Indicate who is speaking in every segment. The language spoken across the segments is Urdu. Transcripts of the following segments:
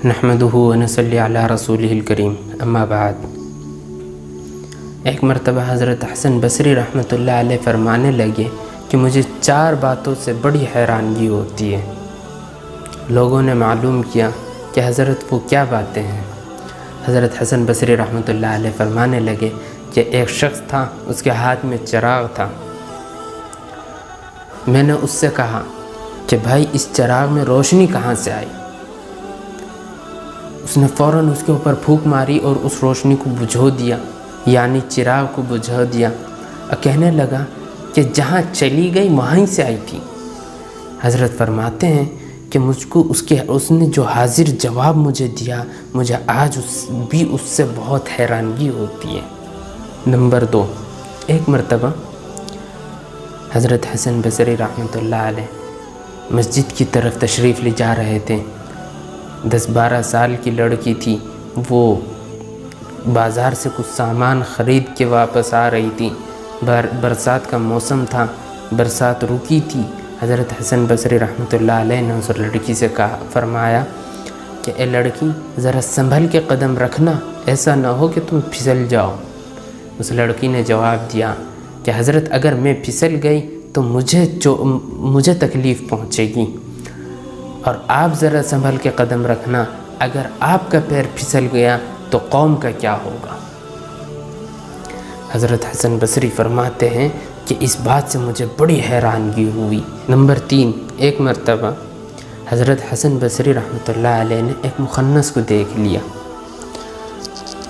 Speaker 1: نحمدہ ونصلی علی رسولہ الکریم اما بعد۔ ایک مرتبہ حضرت حسن بصری رحمۃ اللہ علیہ فرمانے لگے کہ مجھے 4 باتوں سے بڑی حیرانگی ہوتی ہے۔ لوگوں نے معلوم کیا کہ حضرت وہ کیا باتیں ہیں۔ حضرت حسن بصری رحمۃ اللہ علیہ فرمانے لگے کہ ایک شخص تھا، اس کے ہاتھ میں چراغ تھا۔ میں نے اس سے کہا کہ بھائی اس چراغ میں روشنی کہاں سے آئی؟ اس نے فوراً اس کے اوپر پھونک ماری اور اس روشنی کو بجھا دیا، یعنی چراغ کو بجھا دیا، اور کہنے لگا کہ جہاں چلی گئی وہیں سے آئی تھی۔ حضرت فرماتے ہیں کہ مجھ کو اس نے جو حاضر جواب مجھے دیا، مجھے آج بھی اس سے بہت حیرانگی ہوتی ہے۔ نمبر 2، ایک مرتبہ حضرت حسن بصری رحمۃ اللہ علیہ مسجد کی طرف تشریف لے جا رہے تھے۔ 10-12 سال کی لڑکی تھی، وہ بازار سے کچھ سامان خرید کے واپس آ رہی تھی۔ برسات کا موسم تھا، برسات رکی تھی۔ حضرت حسن بصری رحمۃ اللہ علیہ نے اس لڑکی سے فرمایا کہ اے لڑکی، ذرا سنبھل کے قدم رکھنا، ایسا نہ ہو کہ تم پھسل جاؤ۔ اس لڑکی نے جواب دیا کہ حضرت اگر میں پھسل گئی تو مجھے تکلیف پہنچے گی، اور آپ ذرا سنبھل کے قدم رکھنا، اگر آپ کا پیر پھسل گیا تو قوم کا کیا ہوگا؟ حضرت حسن بصری فرماتے ہیں کہ اس بات سے مجھے بڑی حیرانگی ہوئی۔ نمبر 3، ایک مرتبہ حضرت حسن بصری رحمۃ اللہ علیہ نے ایک مخنث کو دیکھ لیا۔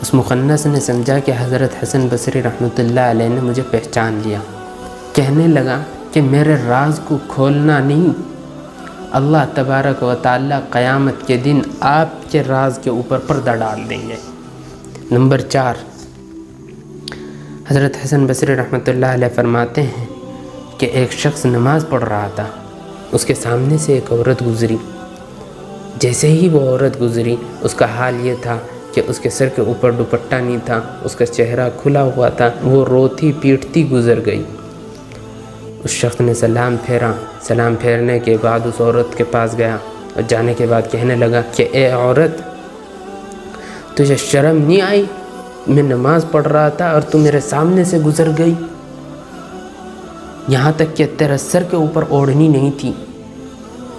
Speaker 1: اس مخنث نے سمجھا کہ حضرت حسن بصری رحمۃ اللہ علیہ نے مجھے پہچان لیا۔ کہنے لگا کہ میرے راز کو کھولنا نہیں، اللہ تبارک و تعالی قیامت کے دن آپ کے راز کے اوپر پردہ ڈال دیں گے۔ نمبر 4، حضرت حسن بصری رحمۃ اللہ علیہ فرماتے ہیں کہ ایک شخص نماز پڑھ رہا تھا، اس کے سامنے سے ایک عورت گزری۔ جیسے ہی وہ عورت گزری، اس کا حال یہ تھا کہ اس کے سر کے اوپر دوپٹہ نہیں تھا، اس کا چہرہ کھلا ہوا تھا، وہ روتی پیٹتی گزر گئی۔ اس شخص نے سلام پھیرا، سلام پھیرنے کے بعد اس عورت کے پاس گیا اور جانے کے بعد کہنے لگا کہ اے عورت، تجھے شرم نہیں آئی؟ میں نماز پڑھ رہا تھا اور تو میرے سامنے سے گزر گئی، یہاں تک کہ تیرے سر کے اوپر اوڑھنی نہیں تھی،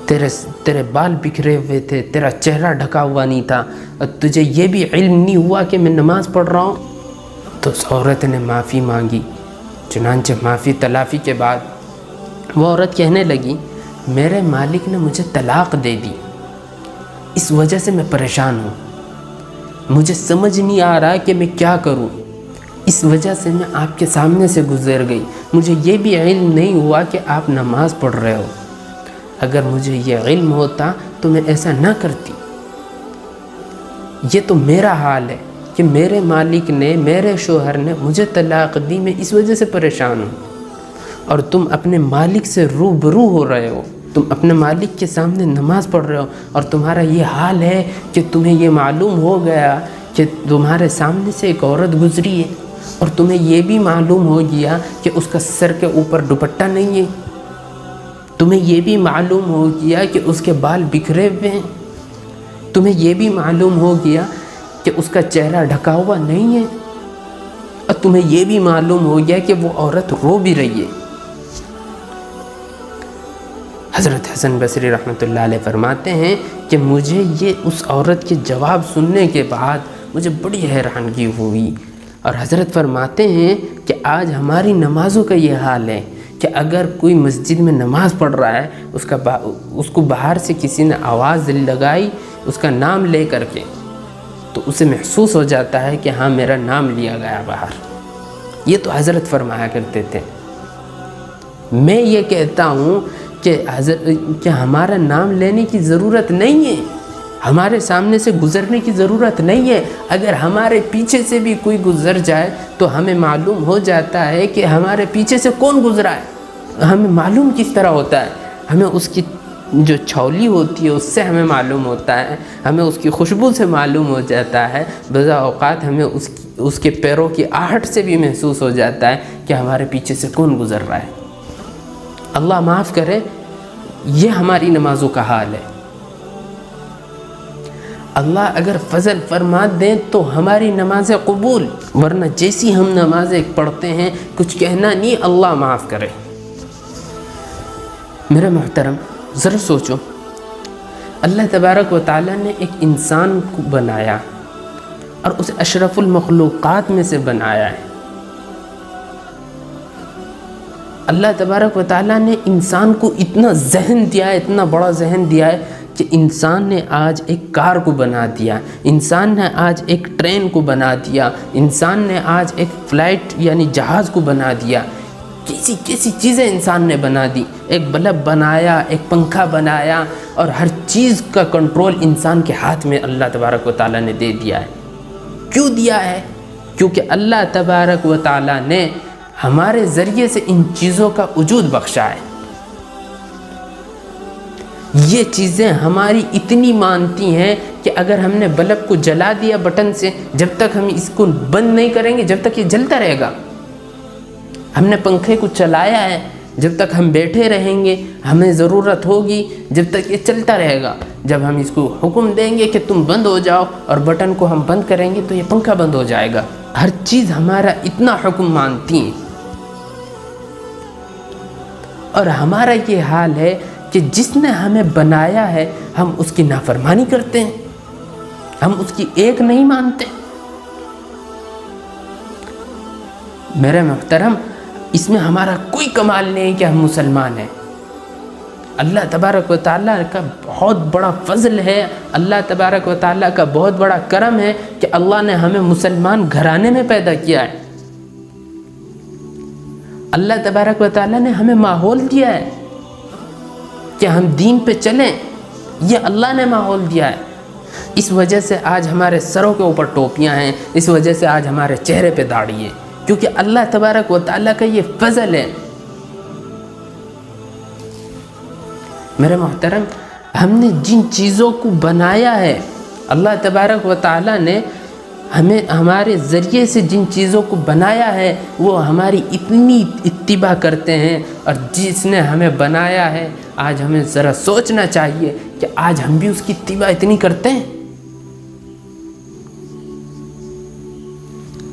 Speaker 1: تیرے بال بکھرے ہوئے تھے، تیرا چہرہ ڈھکا ہوا نہیں تھا، اور تجھے یہ بھی علم نہیں ہوا کہ میں نماز پڑھ رہا ہوں؟ تو اس عورت نے معافی مانگی۔ چنانچہ معافی تلافی کے بعد وہ عورت کہنے لگی، میرے مالک نے مجھے طلاق دے دی، اس وجہ سے میں پریشان ہوں، مجھے سمجھ نہیں آ رہا کہ میں کیا کروں، اس وجہ سے میں آپ کے سامنے سے گزر گئی، مجھے یہ بھی علم نہیں ہوا کہ آپ نماز پڑھ رہے ہو، اگر مجھے یہ علم ہوتا تو میں ایسا نہ کرتی۔ یہ تو میرا حال ہے کہ میرے مالک نے، میرے شوہر نے مجھے طلاق دی، میں اس وجہ سے پریشان ہوں، اور تم اپنے مالک سے روبرو ہو رہے ہو، تم اپنے مالک کے سامنے نماز پڑھ رہے ہو، اور تمہارا یہ حال ہے کہ تمہیں یہ معلوم ہو گیا کہ تمہارے سامنے سے ایک عورت گزری ہے، اور تمہیں یہ بھی معلوم ہو گیا کہ اس کا سر کے اوپر دوپٹہ نہیں ہے، تمہیں یہ بھی معلوم ہو گیا کہ اس کے بال بکھرے ہوئے ہیں، تمہیں یہ بھی معلوم ہو گیا کہ اس کا چہرہ ڈھکا ہوا نہیں ہے، اور تمہیں یہ بھی معلوم ہو گیا کہ وہ عورت رو بھی رہی ہے۔ حضرت حسن بصری رحمۃ اللہ علیہ فرماتے ہیں کہ مجھے یہ اس عورت کے جواب سننے کے بعد مجھے بڑی حیرانگی ہوئی، اور حضرت فرماتے ہیں کہ آج ہماری نمازوں کا یہ حال ہے کہ اگر کوئی مسجد میں نماز پڑھ رہا ہے، اس کو باہر سے کسی نے آواز لگائی اس کا نام لے کر کے، تو اسے محسوس ہو جاتا ہے کہ ہاں میرا نام لیا گیا باہر۔ یہ تو حضرت فرمایا کرتے تھے۔ میں یہ کہتا ہوں کہ ہمارا نام لینے کی ضرورت نہیں ہے، ہمارے سامنے سے گزرنے کی ضرورت نہیں ہے، اگر ہمارے پیچھے سے بھی کوئی گزر جائے تو ہمیں معلوم ہو جاتا ہے کہ ہمارے پیچھے سے کون گزرا ہے۔ ہمیں معلوم کس طرح ہوتا ہے؟ ہمیں اس کی جو چھولی ہوتی ہے اس سے ہمیں معلوم ہوتا ہے، ہمیں اس کی خوشبو سے معلوم ہو جاتا ہے، بعض اوقات ہمیں اس کے پیروں کی آہٹ سے بھی محسوس ہو جاتا ہے کہ ہمارے پیچھے سے کون گزر رہا ہے۔ اللہ معاف کرے، یہ ہماری نمازوں کا حال ہے۔ اللہ اگر فضل فرما دیں تو ہماری نمازیں قبول، ورنہ جیسی ہم نمازیں پڑھتے ہیں کچھ کہنا نہیں، اللہ معاف کرے۔ میرے محترم ذرا سوچو، اللہ تبارک و تعالیٰ نے ایک انسان کو بنایا اور اسے اشرف المخلوقات میں سے بنایا ہے۔ اللہ تبارک و تعالیٰ نے انسان کو اتنا ذہن دیا ہے، اتنا بڑا ذہن دیا ہے کہ انسان نے آج ایک کار کو بنا دیا، انسان نے آج ایک ٹرین کو بنا دیا، انسان نے آج ایک فلائٹ یعنی جہاز کو بنا دیا۔ کیسی چیزیں انسان نے بنا دی، ایک بلب بنایا، ایک پنکھا بنایا، اور ہر چیز کا کنٹرول انسان کے ہاتھ میں اللہ تبارک و تعالیٰ نے دے دیا ہے۔ کیوں دیا ہے؟ کیونکہ اللہ تبارک و تعالیٰ نے ہمارے ذریعے سے ان چیزوں کا وجود بخشا ہے۔ یہ چیزیں ہماری اتنی مانتی ہیں کہ اگر ہم نے بلب کو جلا دیا بٹن سے، جب تک ہم اس کو بند نہیں کریں گے جب تک یہ جلتا رہے گا۔ ہم نے پنکھے کو چلایا ہے، جب تک ہم بیٹھے رہیں گے ہمیں ضرورت ہوگی، جب تک یہ چلتا رہے گا۔ جب ہم اس کو حکم دیں گے کہ تم بند ہو جاؤ اور بٹن کو ہم بند کریں گے تو یہ پنکھا بند ہو جائے گا۔ ہر چیز ہمارا اتنا حکم مانتی ہے، اور ہمارا یہ حال ہے کہ جس نے ہمیں بنایا ہے ہم اس کی نافرمانی کرتے ہیں، ہم اس کی ایک نہیں مانتے۔ میرے محترم، اس میں ہمارا کوئی کمال نہیں کہ ہم مسلمان ہیں۔ اللہ تبارک و تعالیٰ کا بہت بڑا فضل ہے، اللہ تبارک و تعالیٰ کا بہت بڑا کرم ہے کہ اللہ نے ہمیں مسلمان گھرانے میں پیدا کیا ہے۔ اللہ تبارک و تعالیٰ نے ہمیں ماحول دیا ہے کہ ہم دین پہ چلیں، یہ اللہ نے ماحول دیا ہے۔ اس وجہ سے آج ہمارے سروں کے اوپر ٹوپیاں ہیں، اس وجہ سے آج ہمارے چہرے پہ داڑھی ہے، کیونکہ اللہ تبارک و تعالیٰ کا یہ فضل ہے۔ میرے محترم، ہم نے جن چیزوں کو بنایا ہے، اللہ تبارک و تعالیٰ نے ہمیں ہمارے ذریعے سے جن چیزوں کو بنایا ہے وہ ہماری اتنی اتباع کرتے ہیں، اور جس نے ہمیں بنایا ہے آج ہمیں ذرا سوچنا چاہیے کہ آج ہم بھی اس کی اتباع اتنی کرتے ہیں۔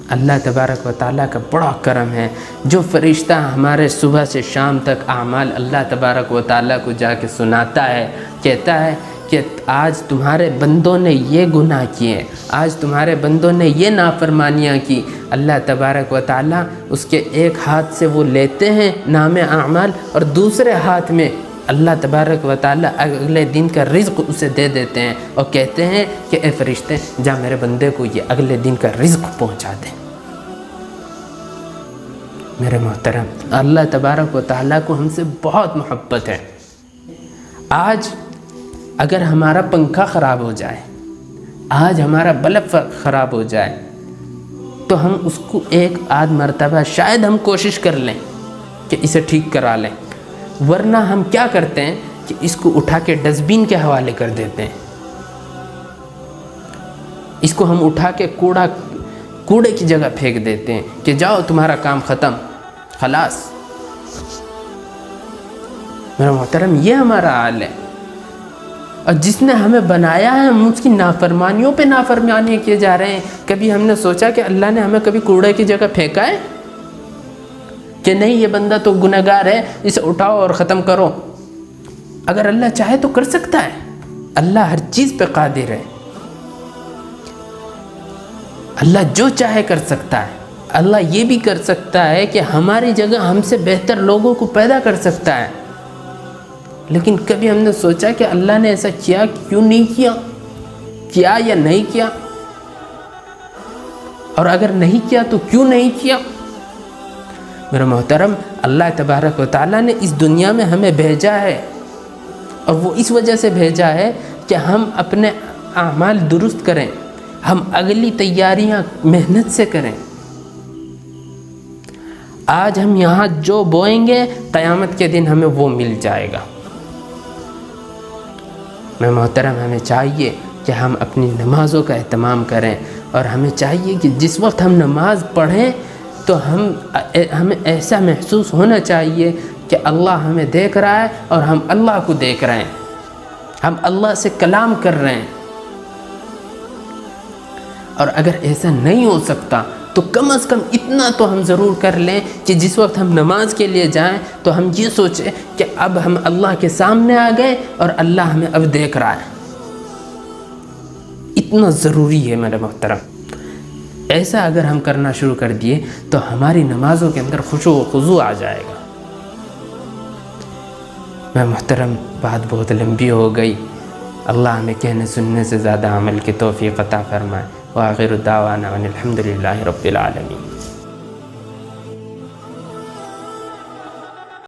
Speaker 1: اللہ تبارک و تعالیٰ کا بڑا کرم ہے، جو فرشتہ ہمارے صبح سے شام تک اعمال اللہ تبارک و تعالیٰ کو جا کے سناتا ہے، کہتا ہے کہ آج تمہارے بندوں نے یہ گناہ کیے، آج تمہارے بندوں نے یہ نافرمانیاں کی۔ اللہ تبارک و تعالیٰ اس کے ایک ہاتھ سے وہ لیتے ہیں نام اعمال، اور دوسرے ہاتھ میں اللہ تبارک و تعالیٰ اگلے دن کا رزق اسے دے دیتے ہیں، اور کہتے ہیں کہ اے فرشتے جا میرے بندے کو یہ اگلے دن کا رزق پہنچا دیں۔ میرے محترم، اللہ تبارک و تعالیٰ کو ہم سے بہت محبت ہے۔ آج اگر ہمارا پنکھا خراب ہو جائے، آج ہمارا بلب خراب ہو جائے، تو ہم اس کو ایک آدھ مرتبہ شاید ہم کوشش کر لیں کہ اسے ٹھیک کرا لیں، ورنہ ہم کیا کرتے ہیں کہ اس کو اٹھا کے ڈسٹ بین کے حوالے کر دیتے ہیں۔ اس کو ہم اٹھا کے کوڑے کی جگہ پھینک دیتے ہیں کہ جاؤ تمہارا کام ختم، خلاص۔ میرا محترم، یہ ہمارا حال ہے، اور جس نے ہمیں بنایا ہے ہم اس کی نافرمانیوں پہ نافرمانیاں کیے جا رہے ہیں۔ کبھی ہم نے سوچا کہ اللہ نے ہمیں کبھی کوڑے کی جگہ پھینکا ہے کہ نہیں یہ بندہ تو گنہگار ہے، اسے اٹھاؤ اور ختم کرو؟ اگر اللہ چاہے تو کر سکتا ہے، اللہ ہر چیز پہ قادر ہے، اللہ جو چاہے کر سکتا ہے۔ اللہ یہ بھی کر سکتا ہے کہ ہماری جگہ ہم سے بہتر لوگوں کو پیدا کر سکتا ہے، لیکن کبھی ہم نے سوچا کہ اللہ نے ایسا کیا کیوں نہیں کیا یا نہیں کیا؟ اور اگر نہیں کیا تو کیوں نہیں کیا؟ میرا محترم، اللہ تبارک و تعالیٰ نے اس دنیا میں ہمیں بھیجا ہے، اور وہ اس وجہ سے بھیجا ہے کہ ہم اپنے اعمال درست کریں، ہم اگلی تیاریاں محنت سے کریں۔ آج ہم یہاں جو بوئیں گے قیامت کے دن ہمیں وہ مل جائے گا۔ میں محترم، ہمیں چاہیے کہ ہم اپنی نمازوں کا اہتمام کریں، اور ہمیں چاہیے کہ جس وقت ہم نماز پڑھیں تو ہمیں ایسا محسوس ہونا چاہیے کہ اللہ ہمیں دیکھ رہا ہے اور ہم اللہ کو دیکھ رہے ہیں، ہم اللہ سے کلام کر رہے ہیں۔ اور اگر ایسا نہیں ہو سکتا تو کم از کم اتنا تو ہم ضرور کر لیں کہ جس وقت ہم نماز کے لیے جائیں تو ہم یہ سوچیں کہ اب ہم اللہ کے سامنے آ گئے اور اللہ ہمیں اب دیکھ رہا ہے. اتنا ضروری ہے میرے محترم. ایسا اگر ہم کرنا شروع کر دیے تو ہماری نمازوں کے اندر خشوع و خضوع آ جائے گا. میں محترم بات بہت لمبی ہو گئی. اللہ ہمیں کہنے سننے سے زیادہ عمل کی توفیق عطا فرمائے. وآخر دعوانا ان الحمد للہ رب العالمین.